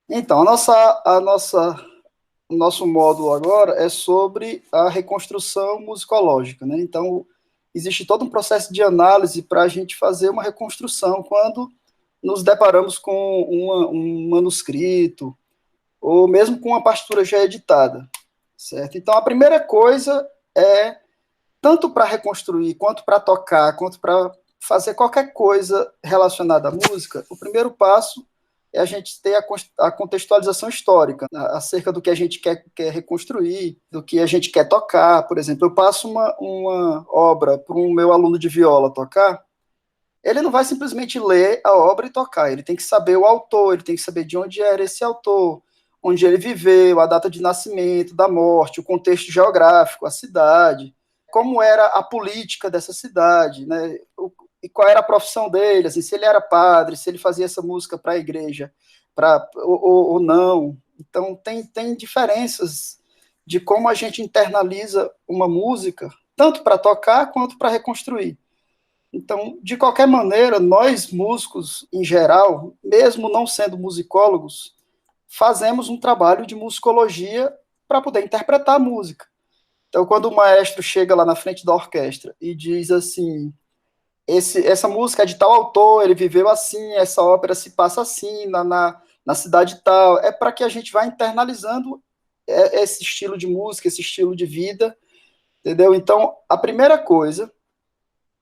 Então, o nosso módulo agora é sobre a reconstrução musicológica, né? Então, existe todo um processo de análise para a gente fazer uma reconstrução quando nos deparamos com um manuscrito ou mesmo com uma partitura já editada, certo? Então, a primeira coisa é, tanto para reconstruir, quanto para tocar, quanto para fazer qualquer coisa relacionada à música, o primeiro passo é a gente ter a contextualização histórica, né, acerca do que a gente quer reconstruir, do que a gente quer tocar. Por exemplo, eu passo uma obra para um meu aluno de viola tocar, ele não vai simplesmente ler a obra e tocar, ele tem que saber o autor, ele tem que saber de onde era esse autor, onde ele viveu, a data de nascimento, da morte, o contexto geográfico, a cidade, como era a política dessa cidade, né? E qual era a profissão dele, assim, se ele era padre, se ele fazia essa música para a igreja, ou não. Então, tem diferenças de como a gente internaliza uma música, tanto para tocar quanto para reconstruir. Então, de qualquer maneira, nós músicos, em geral, mesmo não sendo musicólogos, fazemos um trabalho de musicologia para poder interpretar a música. Então, quando o maestro chega lá na frente da orquestra e diz assim, essa música é de tal autor, ele viveu assim, essa ópera se passa assim, na cidade tal, é para que a gente vá internalizando esse estilo de música, esse estilo de vida, entendeu? Então, a primeira coisa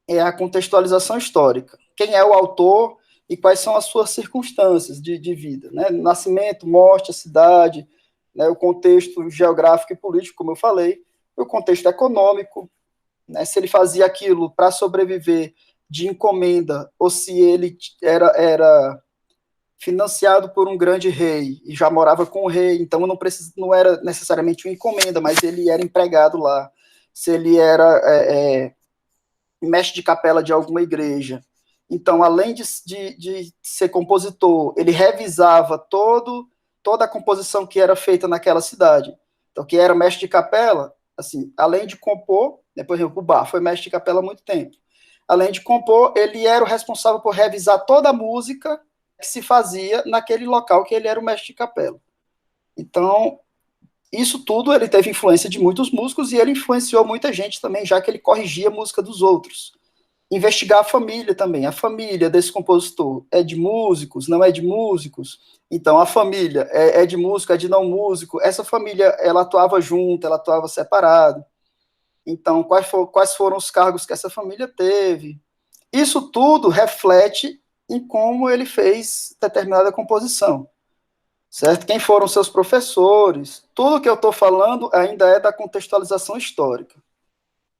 é a contextualização histórica. Quem é o autor e quais são as suas circunstâncias de vida, né? Nascimento, morte, a cidade, né? O contexto geográfico e político, como eu falei, o contexto econômico, né? Se ele fazia aquilo para sobreviver de encomenda ou se ele era financiado por um grande rei e já morava com o rei, então não era necessariamente uma encomenda, mas ele era empregado lá. Se ele era mestre de capela de alguma igreja. Então, além de ser compositor, ele revisava toda a composição que era feita naquela cidade. Então, que era mestre de capela, assim, além de compor, né, por exemplo, o Bach foi mestre de capela há muito tempo. Além de compor, ele era o responsável por revisar toda a música que se fazia naquele local que ele era o mestre de capela. Então, isso tudo ele teve influência de muitos músicos e ele influenciou muita gente também, já que ele corrigia a música dos outros. Investigar a família também. A família desse compositor é de músicos, não é de músicos? Então, a família é de músico, é de não músico. Essa família, ela atuava junto, ela atuava separado. Então, quais foram os cargos que essa família teve? Isso tudo reflete em como ele fez determinada composição, certo? Quem foram seus professores? Tudo que eu estou falando ainda é da contextualização histórica.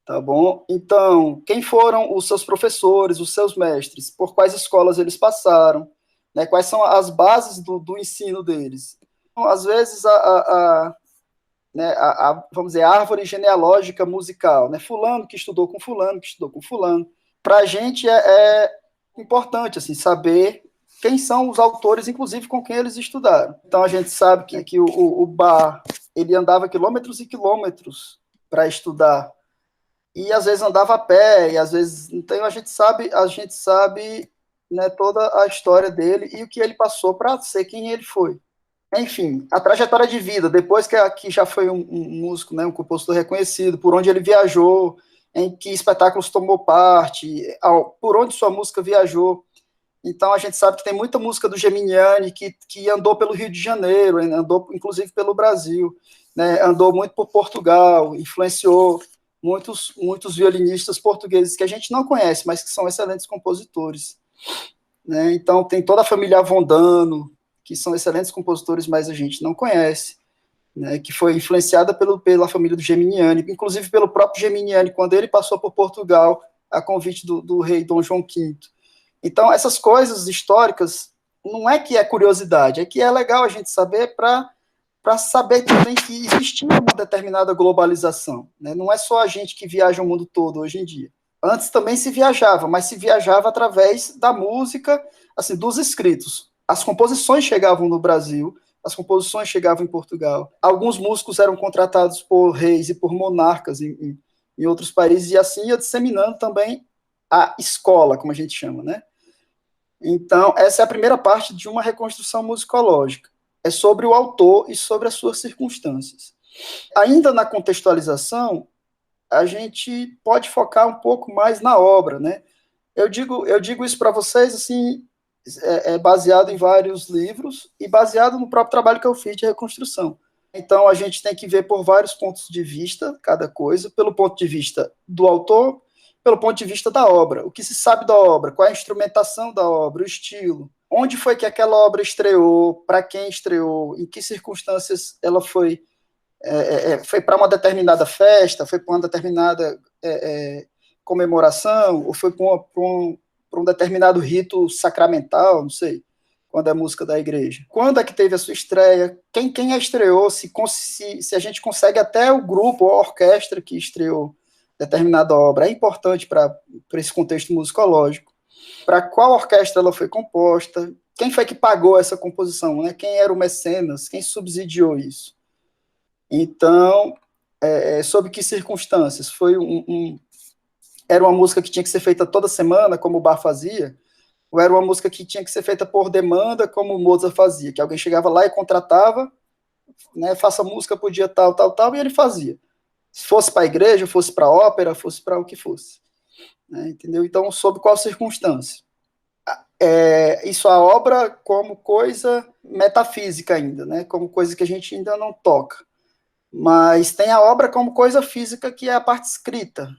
Tá bom? Então, quem foram os seus professores, os seus mestres? Por quais escolas eles passaram? Né? Quais são as bases do ensino deles? Então, às vezes, né, vamos dizer, a árvore genealógica musical, né? Fulano que estudou com fulano, que estudou com fulano. Para a gente é importante assim, saber quem são os autores, inclusive com quem eles estudaram. Então, a gente sabe que o Bach, ele andava quilômetros e quilômetros para estudar e às vezes andava a pé, e às vezes, então a gente sabe, né, toda a história dele e o que ele passou para ser quem ele foi. Enfim, a trajetória de vida, depois que já foi um músico, né, um compositor reconhecido, por onde ele viajou, em que espetáculos tomou parte, por onde sua música viajou. Então a gente sabe que tem muita música do Geminiani que andou pelo Rio de Janeiro, andou inclusive pelo Brasil, né, andou muito por Portugal, influenciou muitos violinistas portugueses que a gente não conhece, mas que são excelentes compositores. Né? Então tem toda a família Avondano, que são excelentes compositores, mas a gente não conhece, né? Que foi influenciada pela família do Geminiani, inclusive pelo próprio Geminiani, quando ele passou por Portugal, a convite do rei Dom João V. Então, essas coisas históricas, não é que é curiosidade, é que é legal a gente saber para saber também que existia uma determinada globalização. Né? Não é só a gente que viaja o mundo todo hoje em dia. Antes também se viajava, mas se viajava através da música, assim, dos escritos. As composições chegavam no Brasil, as composições chegavam em Portugal. Alguns músicos eram contratados por reis e por monarcas em outros países, e assim ia disseminando também a escola, como a gente chama, né? Então, essa é a primeira parte de uma reconstrução musicológica. é sobre o autor e sobre as suas circunstâncias. Ainda na contextualização, a gente pode focar um pouco mais na obra, né? Eu digo isso para vocês, assim, baseado em vários livros e baseado no próprio trabalho que eu fiz de reconstrução. Então, a gente tem que ver por vários pontos de vista cada coisa, pelo ponto de vista do autor, pelo ponto de vista da obra. O que se sabe da obra, qual é a instrumentação da obra, o estilo, onde foi que aquela obra estreou, para quem estreou, em que circunstâncias ela foi para uma determinada festa, foi para uma determinada comemoração, ou foi para um determinado rito sacramental, não sei, quando é música da igreja. Quando é que teve a sua estreia? Quem a estreou? Se a gente consegue até o grupo ou a orquestra que estreou determinada obra, é importante para esse contexto musicológico. Para qual orquestra ela foi composta? Quem foi que pagou essa composição? Né? Quem era o mecenas? Quem subsidiou isso? Então, sob que circunstâncias? Era uma música que tinha que ser feita toda semana, como o Bach fazia, ou era uma música que tinha que ser feita por demanda, como o Mozart fazia, que alguém chegava lá e contratava, né, faça música por dia tal, tal, tal, e ele fazia. Se fosse para a igreja, fosse para a ópera, fosse para o que fosse. Né, entendeu? Então, sob qual circunstância? Isso a obra como coisa metafísica ainda, né, como coisa que a gente ainda não toca. Mas tem a obra como coisa física, que é a parte escrita.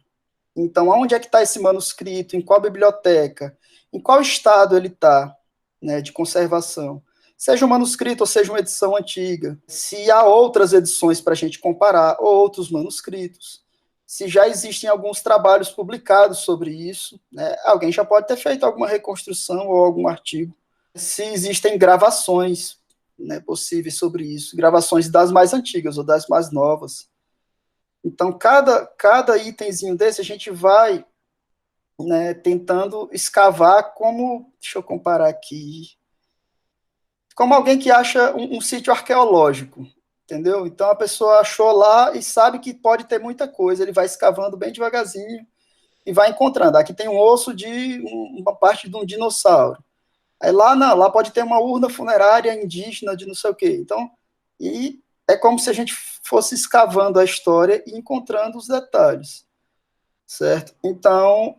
Então, onde é que está esse manuscrito? Em qual biblioteca? Em qual estado ele está, né, de conservação? Seja um manuscrito ou seja uma edição antiga. Se há outras edições para a gente comparar, ou outros manuscritos. Se já existem alguns trabalhos publicados sobre isso, né, alguém já pode ter feito alguma reconstrução ou algum artigo. Se existem gravações, né, possíveis sobre isso, gravações das mais antigas ou das mais novas. Então, cada itemzinho desse, a gente vai, né, tentando escavar como, deixa eu comparar aqui, como alguém que acha um sítio arqueológico, entendeu? Então, a pessoa achou lá e sabe que pode ter muita coisa, ele vai escavando bem devagarzinho e vai encontrando. Aqui tem um osso de uma parte de um dinossauro. Aí lá não, lá pode ter uma urna funerária indígena de não sei o quê. Então, e é como se a gente fosse escavando a história e encontrando os detalhes, certo? Então,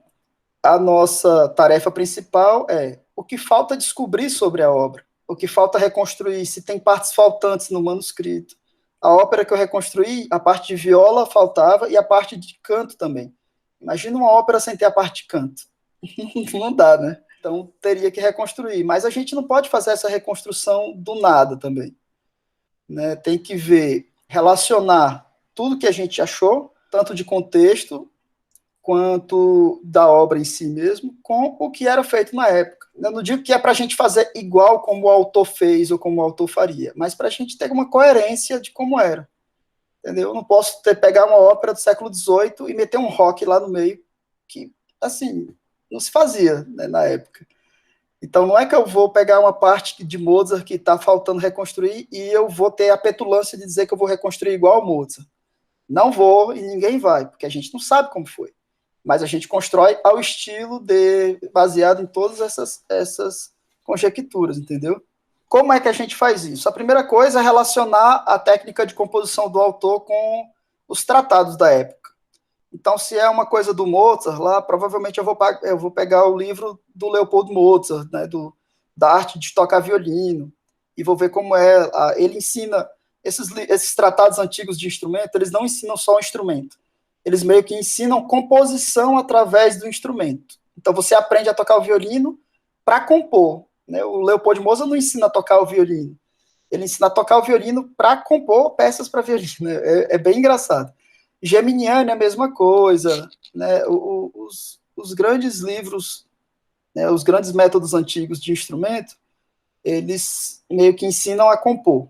a nossa tarefa principal é o que falta descobrir sobre a obra, o que falta reconstruir, se tem partes faltantes no manuscrito. A ópera que eu reconstruí, a parte de viola faltava e a parte de canto também. Imagina uma ópera sem ter a parte de canto. Não dá, né? Então, teria que reconstruir. Mas a gente não pode fazer essa reconstrução do nada também. Né? Tem que ver, relacionar tudo que a gente achou, tanto de contexto, quanto da obra em si mesmo, com o que era feito na época. Eu não digo que é para a gente fazer igual como o autor fez ou como o autor faria, mas para a gente ter uma coerência de como era. Entendeu? Eu não posso pegar uma ópera do século XVIII e meter um rock lá no meio, que, assim, não se fazia, né, na época. Então, não é que eu vou pegar uma parte de Mozart que está faltando reconstruir e eu vou ter a petulância de dizer que eu vou reconstruir igual ao Mozart. Não vou e ninguém vai, porque a gente não sabe como foi. Mas a gente constrói ao estilo baseado em todas essas conjecturas, entendeu? Como é que a gente faz isso? A primeira coisa é relacionar a técnica de composição do autor com os tratados da época. Então, se é uma coisa do Mozart, lá, provavelmente eu vou pegar o livro do Leopold Mozart, né, da arte de tocar violino, e vou ver como é. Ele ensina, esses tratados antigos de instrumento, eles não ensinam só o instrumento. Eles meio que ensinam composição através do instrumento. Então, você aprende a tocar o violino para compor. Né? O Leopold Mozart não ensina a tocar o violino. Ele ensina a tocar o violino para compor peças para violino. É bem engraçado. Geminiani é a mesma coisa, né? Os grandes livros, né, os grandes métodos antigos de instrumento, eles meio que ensinam a compor,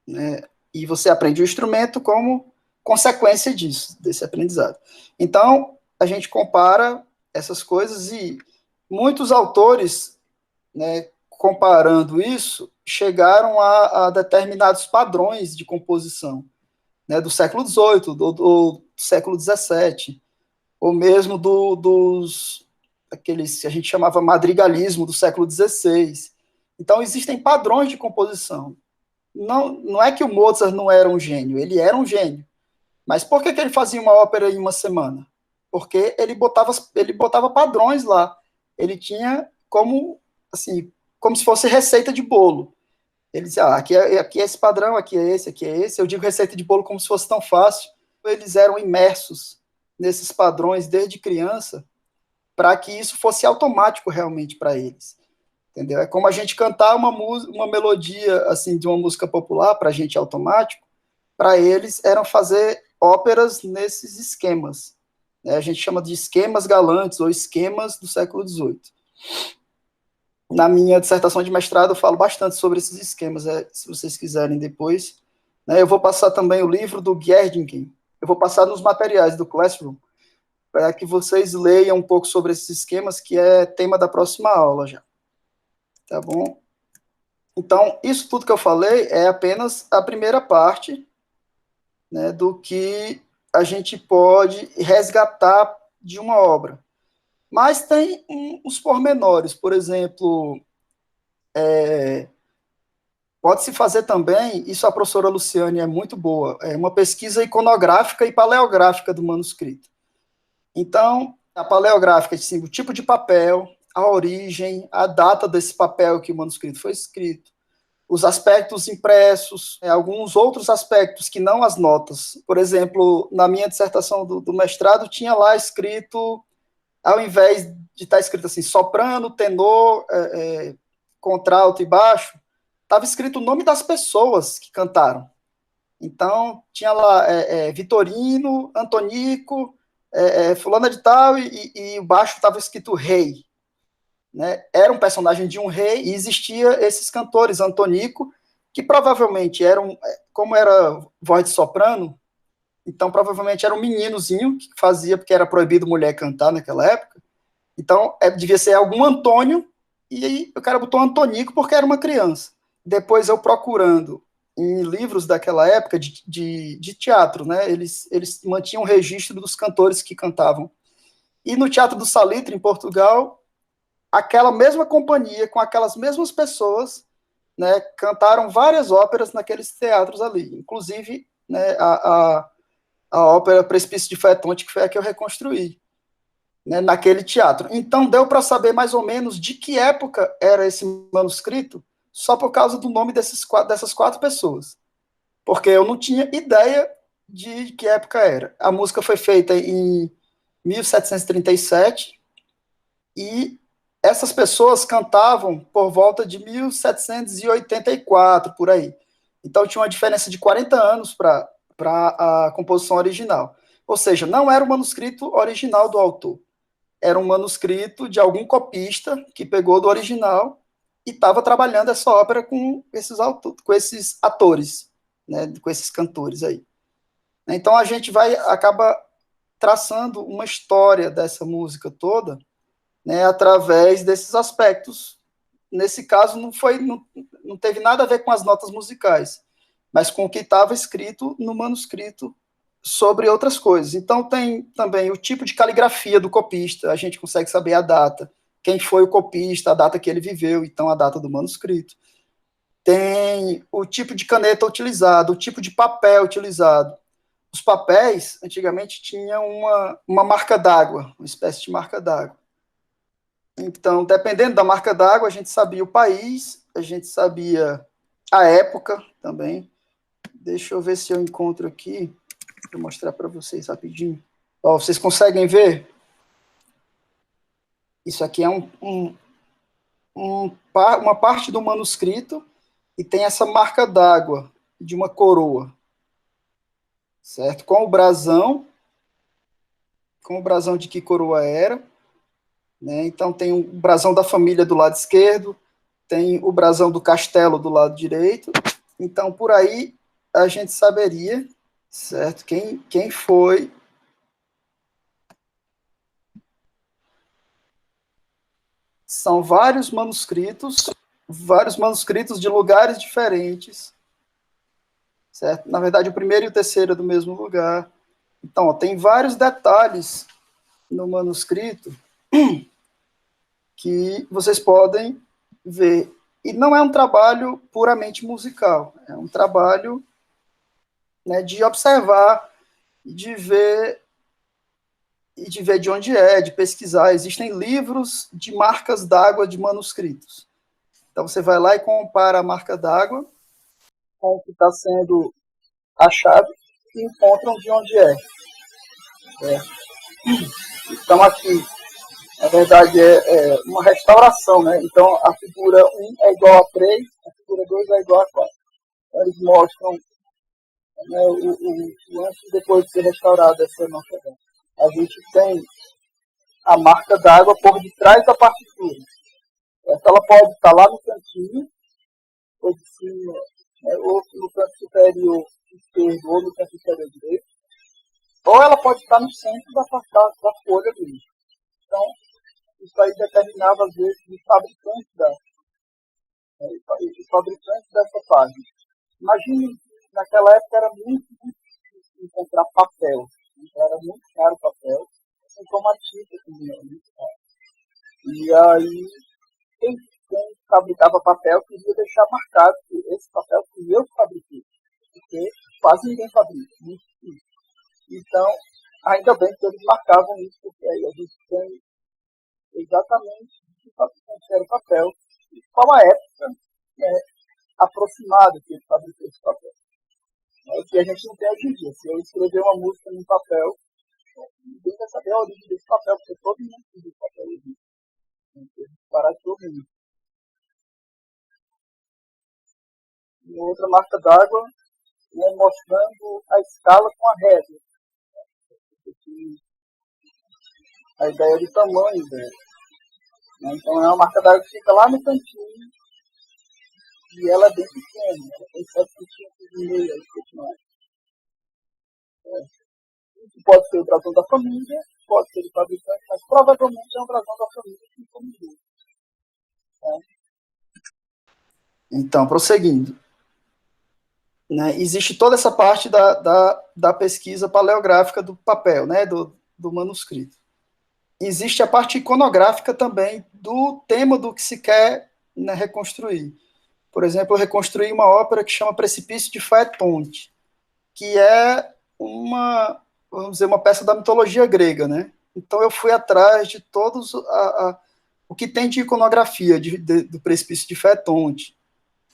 né? E você aprende o instrumento como consequência disso, desse aprendizado. Então, a gente compara essas coisas e muitos autores, né, comparando isso, chegaram a determinados padrões de composição, né, do século XVIII, do século XVII, ou mesmo aqueles que a gente chamava madrigalismo do século XVI. Então, existem padrões de composição. não é que o Mozart não era um gênio, ele era um gênio. Mas por que ele fazia uma ópera em uma semana? Porque ele botava padrões lá. Ele tinha como, assim, como se fosse receita de bolo. Ele dizia, aqui é esse padrão, aqui é esse, aqui é esse. Eu digo receita de bolo como se fosse tão fácil. Eles eram imersos nesses padrões desde criança para que isso fosse automático realmente para eles. Entendeu? É como a gente cantar uma melodia assim de uma música popular, para a gente é automático, para eles eram fazer óperas nesses esquemas. Né? A gente chama de esquemas galantes ou esquemas do século XVIII. Na minha dissertação de mestrado eu falo bastante sobre esses esquemas, se vocês quiserem depois. Né? Eu vou passar também o livro do Gerdingen, eu vou passar nos materiais do Classroom, para que vocês leiam um pouco sobre esses esquemas, que é tema da próxima aula já. Tá bom? Então, isso tudo que eu falei é apenas a primeira parte, né, do que a gente pode resgatar de uma obra. Mas tem os pormenores, por exemplo, pode-se fazer também, isso a professora Luciane é muito boa, é uma pesquisa iconográfica e paleográfica do manuscrito. Então, a paleográfica, assim, o tipo de papel, a origem, a data desse papel que o manuscrito foi escrito, os aspectos impressos, alguns outros aspectos que não as notas. Por exemplo, na minha dissertação do mestrado, tinha lá escrito, ao invés de estar escrito assim, soprano, tenor, contralto e baixo, estava escrito o nome das pessoas que cantaram. Então, tinha lá Vitorino, Antonico, fulana de tal, e o baixo estava escrito rei. Né? Era um personagem de um rei, e existia esses cantores, Antonico, que provavelmente eram, como era voz de soprano, então provavelmente era um meninozinho que fazia, porque era proibido mulher cantar naquela época, então devia ser algum Antônio, e aí o cara botou Antonico porque era uma criança. Depois eu procurando em livros daquela época de teatro, né, eles mantinham um registro dos cantores que cantavam. E no Teatro do Salitre, em Portugal, aquela mesma companhia, com aquelas mesmas pessoas, né, cantaram várias óperas naqueles teatros ali, inclusive, né, a ópera Precipício de Fetonte, que foi a que eu reconstruí, né, naquele teatro. Então, deu para saber mais ou menos de que época era esse manuscrito, só por causa do nome dessas quatro pessoas, porque eu não tinha ideia de que época era. A música foi feita em 1737, e essas pessoas cantavam por volta de 1784, por aí. Então tinha uma diferença de 40 anos para a composição original. Ou seja, não era o manuscrito original do autor. Era um manuscrito de algum copista que pegou do original e estava trabalhando essa ópera com esses atores, né, com esses cantores aí. Então a gente acaba traçando uma história dessa música toda, né, através desses aspectos. Nesse caso, não teve nada a ver com as notas musicais, mas com o que estava escrito no manuscrito sobre outras coisas. Então, tem também o tipo de caligrafia do copista, a gente consegue saber a data, quem foi o copista, a data que ele viveu, então a data do manuscrito. Tem o tipo de caneta utilizado, o tipo de papel utilizado. Os papéis, antigamente, tinham uma marca d'água, uma espécie de marca d'água. Então, dependendo da marca d'água, a gente sabia o país, a gente sabia a época também. Deixa eu ver se eu encontro aqui, para mostrar para vocês rapidinho. Ó, vocês conseguem ver? Isso aqui é uma parte do manuscrito e tem essa marca d'água de uma coroa, certo? Com o brasão de que coroa era, né? Então tem o brasão da família do lado esquerdo, tem o brasão do castelo do lado direito. Então, por aí, a gente saberia, certo, quem foi. São vários manuscritos de lugares diferentes, certo? Na verdade, o primeiro e o terceiro é do mesmo lugar. Então, ó, tem vários detalhes no manuscrito que vocês podem ver. E não é um trabalho puramente musical, é um trabalho, né, de observar, de ver e de ver de onde é, de pesquisar. Existem livros de marcas d'água de manuscritos. Então você vai lá e compara a marca d'água com o que está sendo achado e encontram de onde é. Então aqui, na verdade, é uma restauração, né? Então a figura 1 é igual a 3, a figura 2 é igual a 4. Então, eles mostram, né, o antes e depois de ser restaurada essa nossa dança. A gente tem a marca d'água por detrás da partitura. Ela pode estar lá no cantinho, ou de cima, né, ou no canto superior esquerdo, ou no canto superior direito, ou ela pode estar no centro da folha dele. Então, isso aí determinava, às vezes, os fabricantes dessa página. Imagine, naquela época era muito difícil encontrar papel. Então, era muito caro o papel, assim como a tinta também era muito caro. E aí, quem fabricava papel queria deixar marcado que esse papel fui eu que fabriquei, porque quase ninguém fabrica, muito difícil. Então, ainda bem que eles marcavam isso, porque aí a gente tem exatamente o que fabricante era o papel e qual a época, né, aproximada que ele fabricou esse papel. É o que a gente não tem hoje em dia. Se eu escrever uma música num papel, ninguém vai saber a origem desse papel, porque todo mundo usa esse papel hoje. Tem que parar de ouvir. E outra marca d'água, né, mostrando a escala com a régua. A ideia do tamanho dela. Então é uma marca d'água que fica lá no cantinho e ela é bem pequena, ela tem 7 centímetros e meio aí, mais. Isso pode ser o brasão da família, pode ser do fabricante, mas provavelmente é um brasão da família que encomendou. Então, prosseguindo. Né, existe toda essa parte da pesquisa paleográfica do papel, né, do manuscrito. Existe a parte iconográfica também do tema do que se quer, né, reconstruir. Por exemplo, eu reconstruí uma ópera que chama Precipício de Faetonte, que é vamos dizer, uma peça da mitologia grega, né? Então eu fui atrás de todos o que tem de iconografia do Precipício de Faetonte,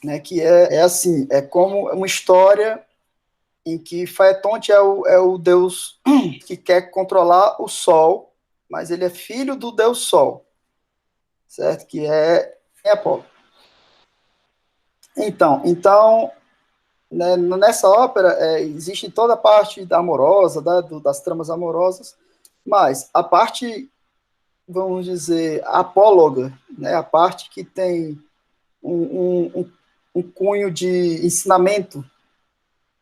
né? Que é assim, é como uma história em que Faetonte é o deus que quer controlar o sol, mas ele é filho do deus Sol, certo? Que é Apolo. Então né, nessa ópera existe toda a parte amorosa, das tramas amorosas, mas a parte, vamos dizer, apóloga, né, a parte que tem um cunho de ensinamento,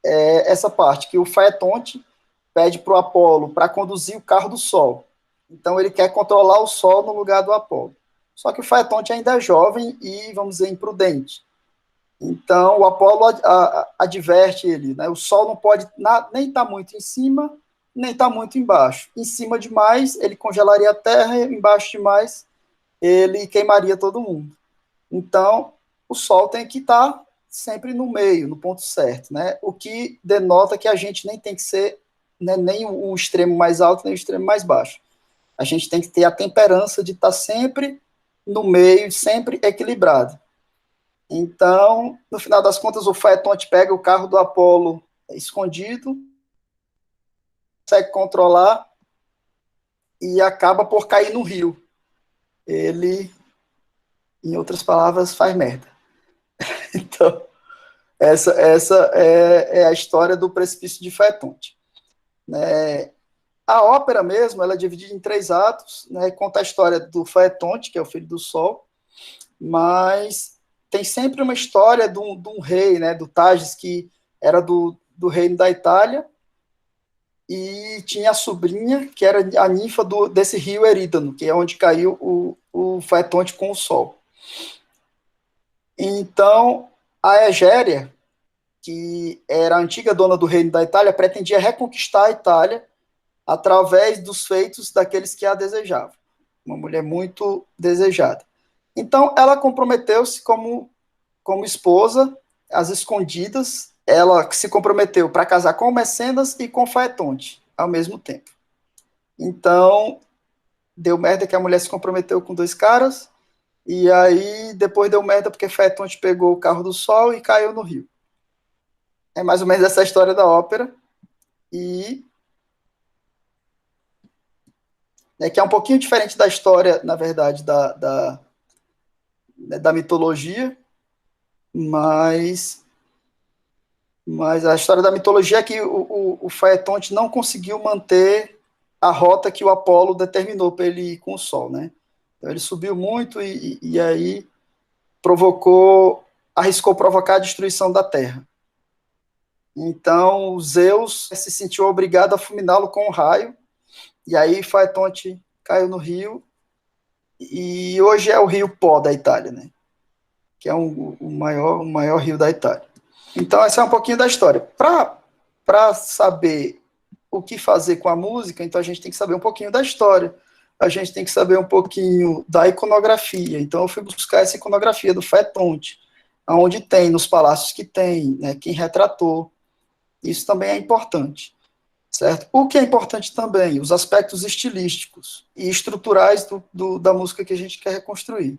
é essa parte, que o Faetonte pede para o Apolo para conduzir o carro do Sol. Então ele quer controlar o Sol no lugar do Apolo. Só que o Faetonte ainda é jovem e, vamos dizer, imprudente. Então, o Apolo adverte ele, né? O Sol não pode nem estar muito em cima, nem estar muito embaixo. Em cima demais, ele congelaria a Terra, embaixo demais, ele queimaria todo mundo. Então, o Sol tem que estar sempre no meio, no ponto certo, né? O que denota que a gente nem tem que ser, né, nem o extremo mais alto, nem o extremo mais baixo. A gente tem que ter a temperança de estar sempre no meio, sempre equilibrado. Então, no final das contas, o Faetonte pega o carro do Apolo escondido, consegue controlar e acaba por cair no rio. Ele, em outras palavras, faz merda. Então, essa é a história do Precipício de Faetonte. Né? A ópera mesmo, ela é dividida em 3 atos, né? Conta a história do Faetonte, que é o filho do Sol, mas tem sempre uma história de um rei, né, do Tages, que era do reino da Itália, e tinha a sobrinha, que era a ninfa desse rio Erídano, que é onde caiu o Faetonte com o Sol. Então, a Egéria, que era a antiga dona do reino da Itália, pretendia reconquistar a Itália através dos feitos daqueles que a desejavam. Uma mulher muito desejada. Então, ela comprometeu-se como como esposa, às escondidas, ela se comprometeu para casar com o Mecenas e com o Faetonte, ao mesmo tempo. Então, deu merda que a mulher se comprometeu com 2 caras, e aí depois deu merda porque Faetonte pegou o carro do sol e caiu no rio. É mais ou menos essa a história da ópera, e que é um pouquinho diferente da história, na verdade, da mitologia, mas a história da mitologia é que o Faetonte não conseguiu manter a rota que o Apolo determinou para ele ir com o Sol, né? Então ele subiu muito e aí arriscou provocar a destruição da Terra. Então Zeus se sentiu obrigado a fulminá-lo com um raio, e aí Faetonte caiu no rio, e hoje é o rio Pó da Itália, né? Que é o maior rio da Itália. Então, essa é um pouquinho da história. Para saber o que fazer com a música, então a gente tem que saber um pouquinho da história, a gente tem que saber um pouquinho da iconografia. Então, eu fui buscar essa iconografia do Faetonte, onde tem, nos palácios que tem, né, quem retratou. Isso também é importante, certo? O que é importante também, os aspectos estilísticos e estruturais da música que a gente quer reconstruir.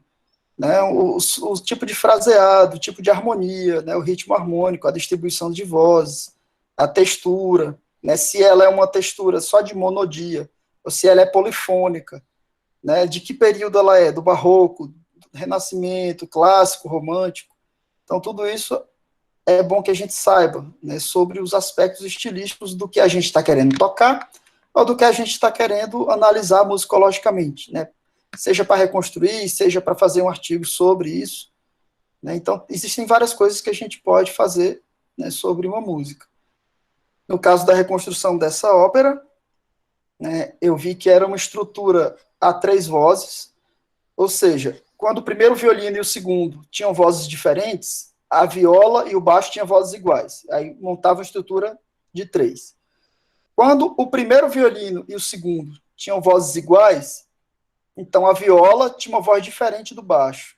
Né, o tipo de fraseado, o tipo de harmonia, né, o ritmo harmônico, a distribuição de vozes, a textura, né, se ela é uma textura só de monodia, ou se ela é polifônica, né, de que período ela é, do barroco, do renascimento, clássico, romântico. Então, tudo isso é bom que a gente saiba, né, sobre os aspectos estilísticos do que a gente está querendo tocar ou do que a gente está querendo analisar musicologicamente, né, seja para reconstruir, seja para fazer um artigo sobre isso, né? Então, existem várias coisas que a gente pode fazer, né, sobre uma música. No caso da reconstrução dessa ópera, né, eu vi que era uma estrutura a 3 vozes, ou seja, quando o primeiro violino e o segundo tinham vozes diferentes, a viola e o baixo tinham vozes iguais, aí montava uma estrutura de 3. Quando o primeiro violino e o segundo tinham vozes iguais, então a viola tinha uma voz diferente do baixo.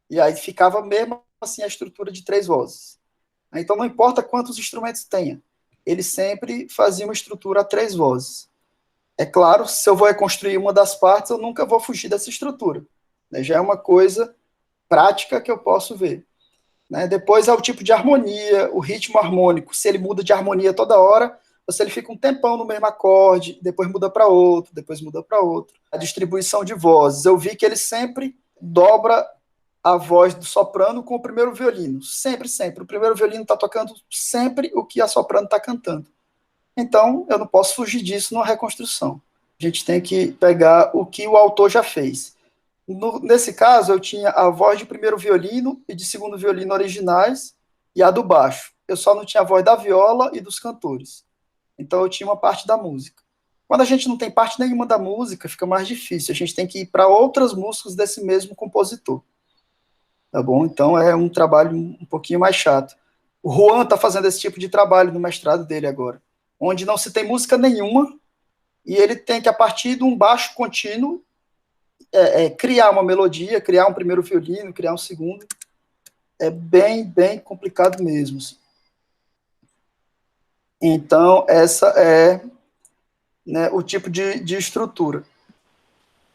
E aí ficava mesmo assim a estrutura de 3 vozes. Então não importa quantos instrumentos tenha, ele sempre fazia uma estrutura a 3 vozes. É claro, se eu vou reconstruir uma das partes, eu nunca vou fugir dessa estrutura. Né? Já é uma coisa prática que eu posso ver. Né? Depois é o tipo de harmonia, o ritmo harmônico. Se ele muda de harmonia toda hora, ou se ele fica um tempão no mesmo acorde, depois muda para outro, depois muda para outro. A distribuição de vozes. Eu vi que ele sempre dobra a voz do soprano com o primeiro violino. Sempre, sempre. O primeiro violino está tocando sempre o que a soprano está cantando. Então, eu não posso fugir disso numa reconstrução. A gente tem que pegar o que o autor já fez. Nesse caso, eu tinha a voz de primeiro violino e de segundo violino originais e a do baixo. Eu só não tinha a voz da viola e dos cantores. Então, eu tinha uma parte da música. Quando a gente não tem parte nenhuma da música, fica mais difícil. A gente tem que ir para outras músicas desse mesmo compositor. Tá bom? Então, é um trabalho um pouquinho mais chato. O Juan está fazendo esse tipo de trabalho no mestrado dele agora, onde não se tem música nenhuma e ele tem que, a partir de um baixo contínuo, criar uma melodia, criar um primeiro violino, criar um segundo. É bem, bem complicado mesmo. Então, essa é, né, o tipo de estrutura.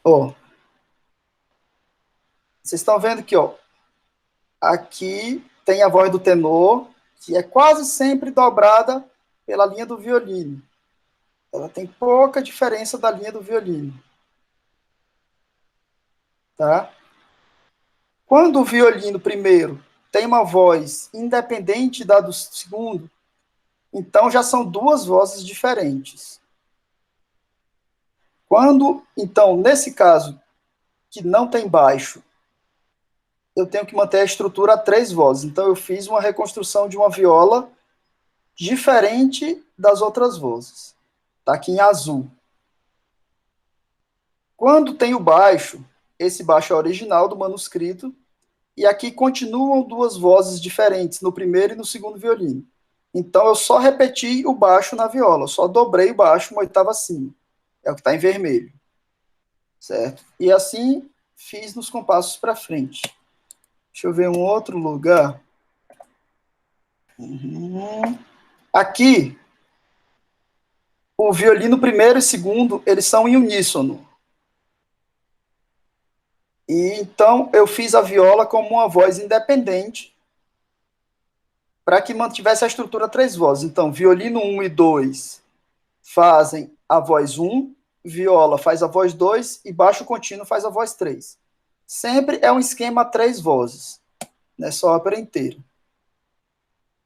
Ó, vocês estão vendo aqui, ó, aqui tem a voz do tenor, que é quase sempre dobrada pela linha do violino. Ela tem pouca diferença da linha do violino. Tá? Quando o violino primeiro tem uma voz independente da do segundo, então já são 2 vozes diferentes. Então, nesse caso, que não tem baixo, eu tenho que manter a estrutura a 3 vozes. Então, eu fiz uma reconstrução de uma viola diferente das outras vozes. Está aqui em azul. Quando tem o baixo, esse baixo é original do manuscrito, e aqui continuam 2 vozes diferentes, no primeiro e no segundo violino. Então, eu só repeti o baixo na viola, eu só dobrei o baixo uma oitava acima. É o que está em vermelho. Certo? E assim fiz nos compassos para frente. Deixa eu ver um outro lugar. Aqui, o violino primeiro e segundo, eles são em uníssono. E então eu fiz a viola como uma voz independente para que mantivesse a estrutura três vozes. Então, violino 1 e 2 fazem a voz 1, viola faz a voz 2 e baixo contínuo faz a voz 3. Sempre é um esquema três vozes, nessa ópera inteira.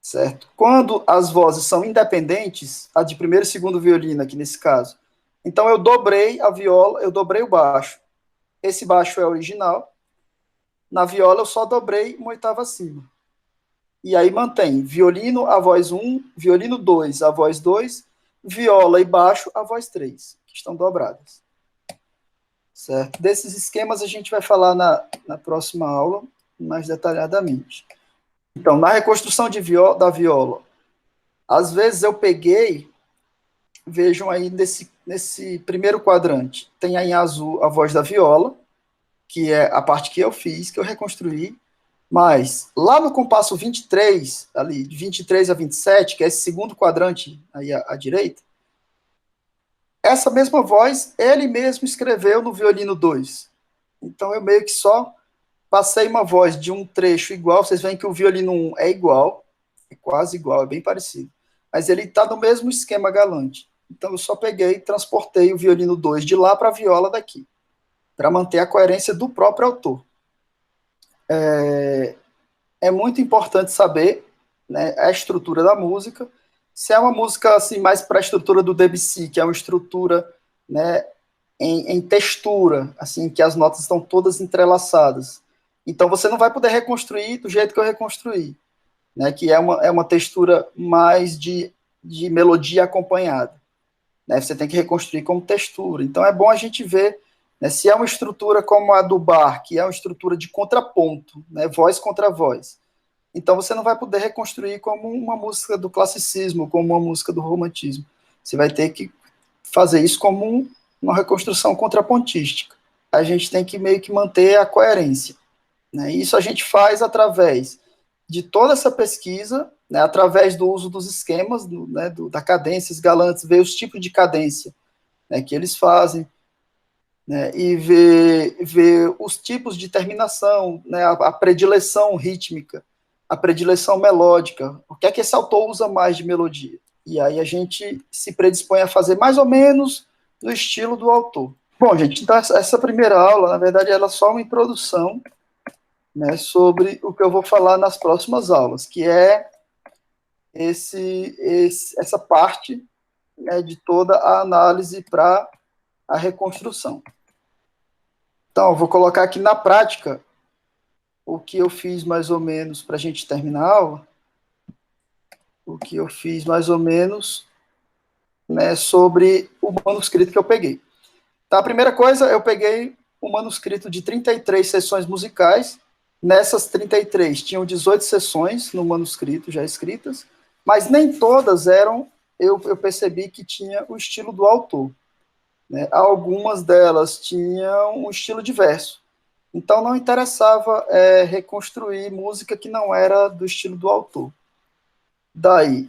Certo? Quando as vozes são independentes, a de primeiro e segundo violino aqui nesse caso, então eu dobrei a viola, eu dobrei o baixo. Esse baixo é original. Na viola eu só dobrei uma oitava acima. E aí mantém violino a voz 1, violino 2 a voz 2, viola e baixo a voz 3, que estão dobradas. Certo? Desses esquemas a gente vai falar na próxima aula, mais detalhadamente. Então, na reconstrução da viola, às vezes eu peguei, vejam aí nesse primeiro quadrante, tem aí em azul a voz da viola, que é a parte que eu fiz, que eu reconstruí, mas lá no compasso 23, ali, de 23 a 27, que é esse segundo quadrante aí à direita, essa mesma voz ele mesmo escreveu no violino 2. Então eu meio que só passei uma voz de um trecho igual, vocês veem que o violino 1 é igual, é quase igual, é bem parecido, mas ele está no mesmo esquema galante. Então eu só peguei e transportei o violino 2 de lá para a viola daqui, para manter a coerência do próprio autor. É muito importante saber, né, a estrutura da música. Se é uma música assim mais para a estrutura do Debussy, que é uma estrutura, né, em textura, assim, que as notas estão todas entrelaçadas. Então você não vai poder reconstruir do jeito que eu reconstruí, né, que é uma textura mais de melodia acompanhada. Né, você tem que reconstruir como textura. Então é bom a gente ver, né, se é uma estrutura como a do Bach, que é uma estrutura de contraponto, né, voz contra voz. Então você não vai poder reconstruir como uma música do classicismo, como uma música do romantismo. Você vai ter que fazer isso como uma reconstrução contrapontística. A gente tem que meio que manter a coerência. Né? Isso a gente faz através de toda essa pesquisa, né, através do uso dos esquemas, né, da cadência, os galantes, ver os tipos de cadência, né, que eles fazem, né, e ver os tipos de terminação, né, a predileção rítmica, a predileção melódica, o que é que esse autor usa mais de melodia. E aí a gente se predispõe a fazer mais ou menos no estilo do autor. Bom, gente, então essa primeira aula, na verdade, ela é só uma introdução, né, sobre o que eu vou falar nas próximas aulas, que é essa parte, né, de toda a análise para a reconstrução. Então, eu vou colocar aqui na prática o que eu fiz mais ou menos para a gente terminar a aula, o que eu fiz mais ou menos, né, sobre o manuscrito que eu peguei. Então, a primeira coisa, eu peguei o manuscrito de 33 sessões musicais. Nessas 33, tinham 18 sessões no manuscrito já escritas, mas nem todas eram, eu percebi que tinha o estilo do autor. Né? Algumas delas tinham um estilo diverso. Então não interessava reconstruir música que não era do estilo do autor. Daí,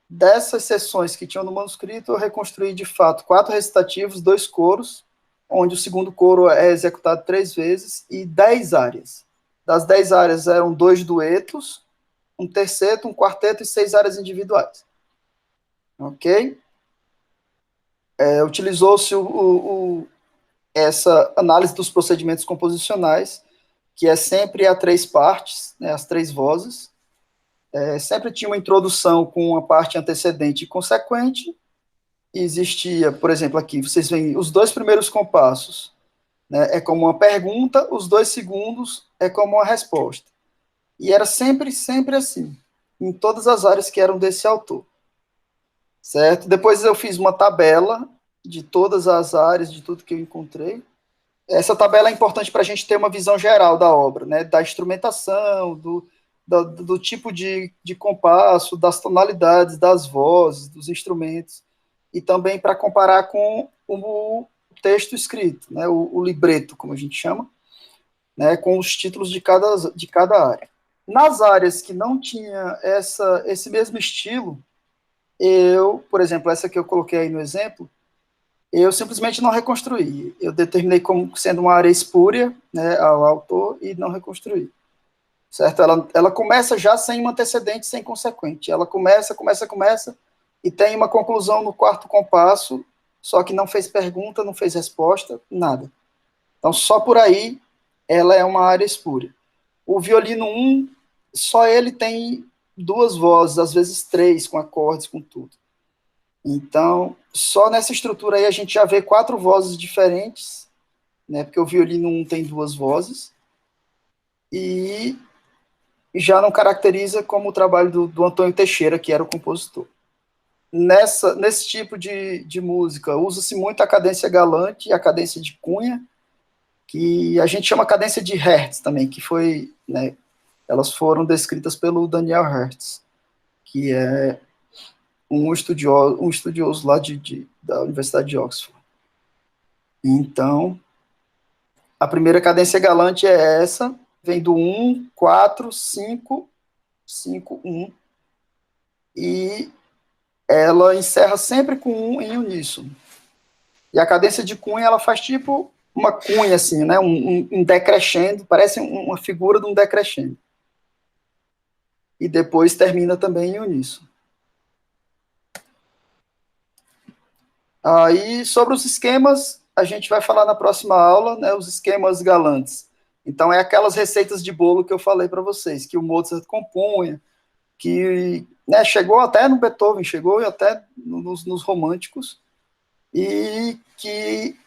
dessas sessões que tinham no manuscrito, eu reconstruí de fato 4 recitativos, 2 coros, onde o segundo coro é executado 3 vezes, e 10 áreas. Das 10 áreas eram 2 duetos, um terceto, um quarteto e 6 áreas individuais. Ok? Utilizou-se essa análise dos procedimentos composicionais, que é sempre a 3 partes, né, as 3 vozes. Sempre tinha uma introdução com uma parte antecedente e consequente. E existia, por exemplo, aqui, vocês veem os 2 primeiros compassos, né, é como uma pergunta, os 2 segundos é como uma resposta. E era sempre assim, em todas as áreas que eram desse autor. Certo? Depois eu fiz uma tabela de todas as áreas, de tudo que eu encontrei. Essa tabela é importante para a gente ter uma visão geral da obra, né? Da instrumentação, do tipo de compasso, das tonalidades, das vozes, dos instrumentos, e também para comparar com o texto escrito, né? O libreto, como a gente chama. né, com os títulos de cada área. Nas áreas que não tinha esse mesmo estilo, por exemplo, essa que eu coloquei aí no exemplo, eu simplesmente não reconstruí. Eu determinei como sendo uma área espúria, né, ao autor e não reconstruí. Certo? Ela começa já sem um antecedente, sem consequente. Ela começa, e tem uma conclusão no quarto compasso, só que não fez pergunta, não fez resposta, nada. Então, só por aí, ela é uma área espúria. O violino 1, só ele tem duas vozes, às vezes três, com acordes, com tudo. Então, só nessa estrutura aí a gente já vê 4 vozes diferentes, né, porque o violino 1 tem 2 vozes, e já não caracteriza como o trabalho do Antônio Teixeira, que era o compositor. Nesse tipo de música, usa-se muito a cadência galante e a cadência de cunha, que a gente chama cadência de Hertz também, que foi, né, elas foram descritas pelo Daniel Hertz, que é um estudioso lá da Universidade de Oxford. Então, a primeira cadência galante é essa, vem do 1, 4, 5, 5, 1, e ela encerra sempre com 1 em uníssono. E a cadência de cunha, ela faz tipo uma cunha, assim, né, um decrescendo, parece uma figura de um decrescendo. E depois termina também em uníssono. Aí, sobre os esquemas, a gente vai falar na próxima aula, né, os esquemas galantes. Então, é aquelas receitas de bolo que eu falei para vocês, que o Mozart compunha, que, né, chegou até no Beethoven, chegou até nos românticos, e que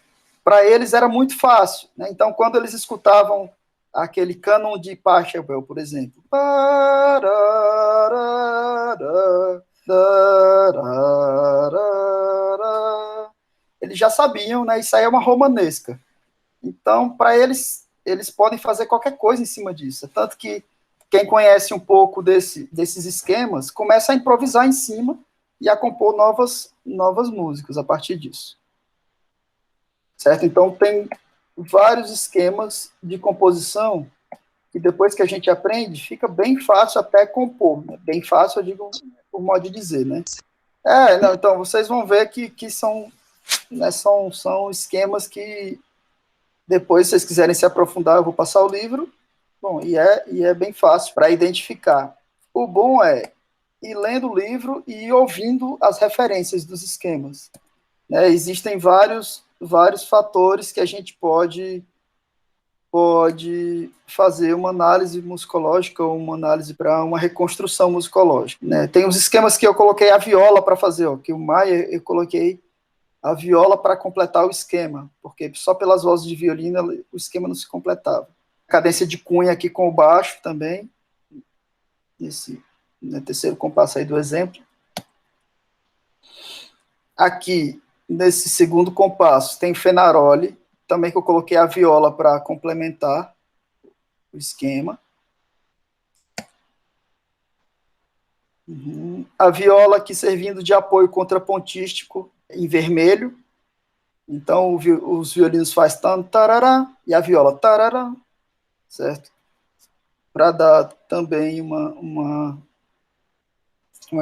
para eles era muito fácil, né? Então, quando eles escutavam aquele cânon de Pachelbel, por exemplo, eles já sabiam, né? Isso aí é uma romanesca. Então, para eles podem fazer qualquer coisa em cima disso. Tanto que quem conhece um pouco desses esquemas começa a improvisar em cima e a compor novas músicas a partir disso. Certo? Então, tem vários esquemas de composição que depois que a gente aprende, fica bem fácil até compor. Né? Bem fácil, eu digo por modo de dizer, né? Não, então, vocês vão ver que são, né, são esquemas que depois, se vocês quiserem se aprofundar, eu vou passar o livro. Bom, e é bem fácil para identificar. O bom é ir lendo o livro e ir ouvindo as referências dos esquemas. Né? Existem vários fatores que a gente pode fazer uma análise musicológica ou uma análise para uma reconstrução musicológica. Né? Tem os esquemas que eu coloquei a viola para fazer, ó, que o Maia eu coloquei a viola para completar o esquema, porque só pelas vozes de violino o esquema não se completava. Cadência de cunha aqui com o baixo também, esse, né, terceiro compasso aí do exemplo. Aqui, nesse segundo compasso, tem Fenaroli, também que eu coloquei a viola para complementar o esquema. A viola aqui servindo de apoio contrapontístico em vermelho. Então, os violinos fazem tan, tarará, e a viola tarará, certo? Para dar também uma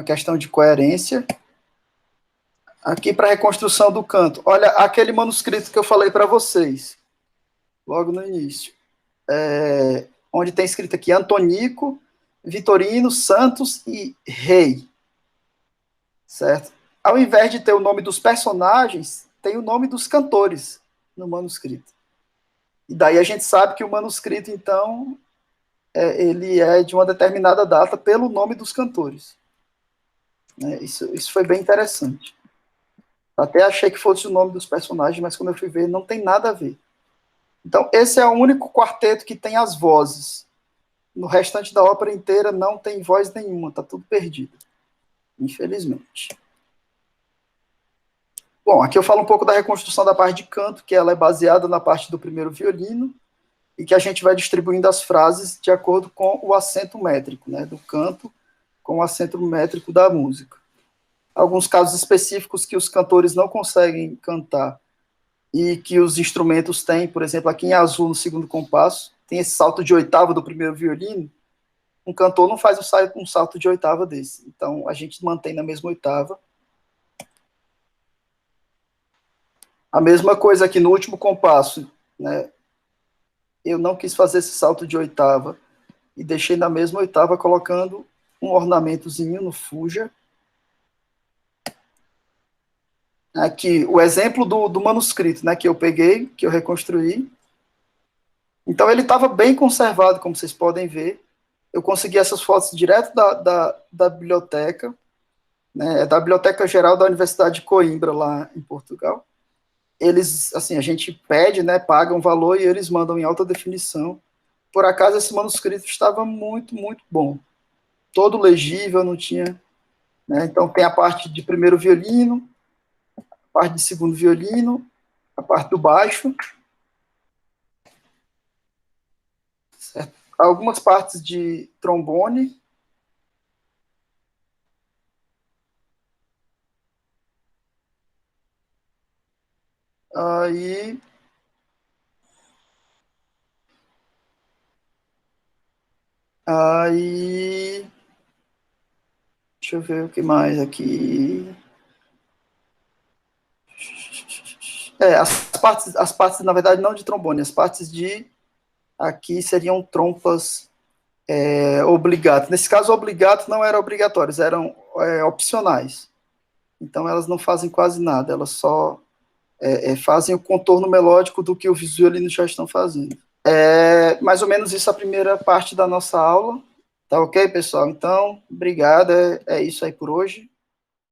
questão de coerência. Aqui para a reconstrução do canto. Olha, aquele manuscrito que eu falei para vocês, logo no início, onde tem escrito aqui Antonico, Vitorino, Santos e Rei, certo? Ao invés de ter o nome dos personagens, tem o nome dos cantores no manuscrito. E daí a gente sabe que o manuscrito, então, ele é de uma determinada data pelo nome dos cantores. Isso foi bem interessante. Até achei que fosse o nome dos personagens, mas quando eu fui ver, não tem nada a ver. Então, esse é o único quarteto que tem as vozes. No restante da ópera inteira não tem voz nenhuma, está tudo perdido. Infelizmente. Bom, aqui eu falo um pouco da reconstrução da parte de canto, que ela é baseada na parte do primeiro violino, e que a gente vai distribuindo as frases de acordo com o acento métrico, né, do canto com o acento métrico da música. Alguns casos específicos que os cantores não conseguem cantar e que os instrumentos têm, por exemplo, aqui em azul, no segundo compasso, tem esse salto de oitava do primeiro violino, um cantor não faz um salto de oitava desse. Então, a gente mantém na mesma oitava. A mesma coisa aqui no último compasso, né? Eu não quis fazer esse salto de oitava e deixei na mesma oitava colocando um ornamentozinho no fuja. Aqui, o exemplo do manuscrito, né, que eu peguei, que eu reconstruí. Então, ele estava bem conservado, como vocês podem ver. Eu consegui essas fotos direto da biblioteca, né, é da Biblioteca Geral da Universidade de Coimbra, lá em Portugal. Eles, assim, a gente pede, né, paga um valor e eles mandam em alta definição. Por acaso, esse manuscrito estava muito, muito bom. Todo legível, não tinha... Né, então, tem a parte de primeiro violino, a parte de segundo violino, a parte do baixo, certo? Algumas partes de trombone, aí... Aí... Deixa eu ver o que mais aqui. As partes, na verdade, não de trombone, as partes de... Aqui seriam trompas obligadas. Nesse caso, obligato não eram obrigatórios, eram opcionais. Então, elas não fazem quase nada, elas só fazem o contorno melódico do que os violinos já estão fazendo. É mais ou menos isso a primeira parte da nossa aula. Tá ok, pessoal? Então, obrigado. É isso aí por hoje.